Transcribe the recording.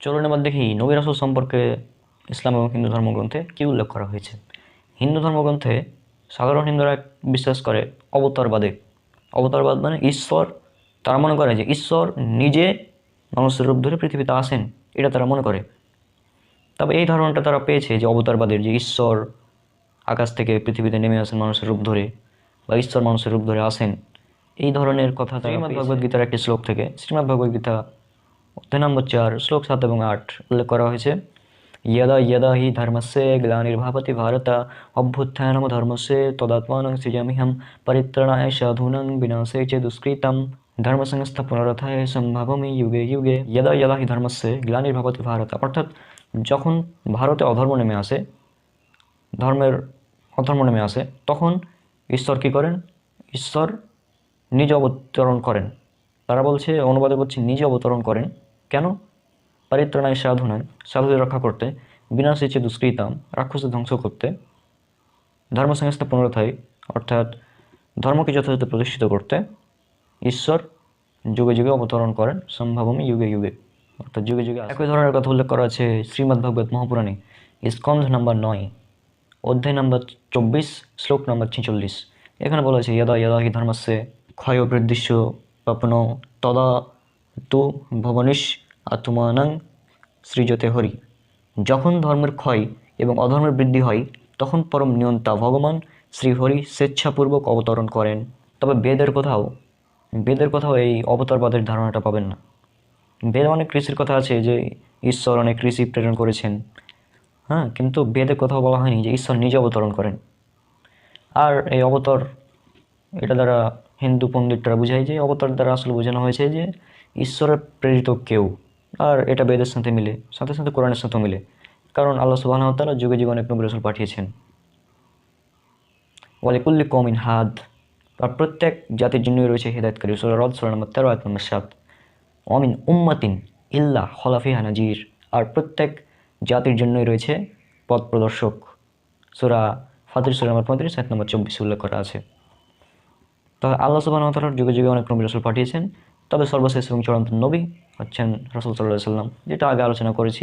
চলুন এবার দেখি নবী রাসূল সম্পর্কে ইসলাম এবং হিন্দু ধর্মগ্রন্থে কী উল্লেখ করা হয়েছে। হিন্দু ধর্মগ্রন্থে সাধারণ হিন্দুরা বিশ্বাস করে অবতারবাদে। অবতারবাদ মানে ঈশ্বর, তারা মনে করে যে ঈশ্বর নিজে মানুষের রূপ ধরে পৃথিবীতে আসেন, এটা তারা মনে করে। তবে এই ধারণাটা তারা পেয়েছে যে অবতারবাদের, যে ঈশ্বর আকাশ থেকে পৃথিবীতে নেমে আসেন মানুষের রূপ ধরে, বা ঈশ্বর মানুষের রূপ ধরে আসেন, এই ধরনের কথা শ্রীমদ্ ভগবদ গীতার একটি শ্লোক থেকে। শ্রীমদ্ ভগবদ গীতা অধ্যায় নম্বর 4 শ্লোক 7 এবং 8 উল্লেখ করা হয়েছে, यदा यदा हि धर्मस्य ग्लानिर्भवति भारत अभ्युत्थानमधर्मस्य तदात्मानं सृजाम्यहं परित्राणाय साधूनां विनाशाय च दुष्कृतं धर्मसंस्थापनार्थाय सम्भवामि युगे युगे। यदा यदा हि धर्मस्य ग्लानिर्भवति भारत, অর্থাৎ যখন ভারতে অধর্ম নেমে আসে, ধর্মের অধর্ম নেমে আসে, তখন ঈশ্বর কী করেন? ঈশ্বর নিজ অবতরণ করেন। তারা বলছে, অনুবাদে বলছে নিজে অবতরণ করেন। কেন? পরিত্রাণায় সাধুনাং, সাধুদের রক্ষা করতে, বিনাশে দুষ্কৃতাম, রাক্ষসদের ধ্বংস করতে, ধর্ম সংস্থা পুনরুদ্ধায়, অর্থাৎ ধর্মকে যথাযথ প্রতিষ্ঠিত করতে ঈশ্বর যুগে যুগে অবতরণ করেন, সম্ভবমি যুগে যুগে, অর্থাৎ যুগে যুগে। একই ধরনের কথা উল্লেখ করা আছে শ্রীমদ্ ভাগবত মহাপুরাণে স্কন্ধ নম্বর 9 অধ্যায় নম্বর 24 শ্লোক নম্বর 46। এখানে বলা হয়েছে, यदा यदा हि धर्मस्य ক্ষয় বৃদ্ধিস্য পাপনো তদা তু ভবনিস আত্মানাং সৃজতে হরি। যখন ধর্মের ক্ষয় এবং অধর্মের বৃদ্ধি হয়, তখন পরম নিয়ন্তা ভগবান শ্রীহরি স্বেচ্ছাপূর্বক অবতরণ করেন। তবে বেদের কোথাও এই অবতারবাদের ধারণাটা পাবেন না। বেদে অনেক ঋষির কথা আছে যে ঈশ্বর অনেক ঋষি প্রেরণ করেছেন, হ্যাঁ, কিন্তু বেদে কোথাও বলা হয়নি যে ঈশ্বর নিজে অবতরণ করেন। আর এই অবতার, এটা দ্বারা হিন্দু পণ্ডিতরা বুঝায় যে অবতার দ্বারা আসলে বোঝানো হয়েছে যে ঈশ্বরের প্রেরিত কেউ। আর এটা বেদের সাথে মিলে, সাথে সাথে কোরআনের সাথেও মিলে, কারণ আল্লাহ সুবহানাহু ওয়া তাআলা যুগে যুগে অনেক নবী রাসূল পাঠিয়েছেন। ওয়ালিকুল্লি কওমিন হাদ, আর প্রত্যেক জাতির জন্যই রয়েছে হিদায়াতকারী। সূরা রদ সূরা নম্বর 13 আয়াত নম্বর 7। ওয়ামিন উম্মাতিন ইল্লা খালা ফিহা নাযীর, আর প্রত্যেক জাতির জন্যই রয়েছে পথ প্রদর্শক। সূরা ফাতির সূরা নম্বর 35 আয়াত নম্বর 24 উল্লেখ করা আছে। তবে আল্লাহ সুবহানাহু ওয়া তাআলা যুগে যুগে অনেক নবী রাসূল পাঠিয়েছেন, তবে সর্বশেষ এবং চূড়ান্ত নবী হচ্ছেন রাসূল সাল্লাল্লাহু আলাইহি ওয়াসাল্লাম, যেটা আগে আলোচনা করেছি।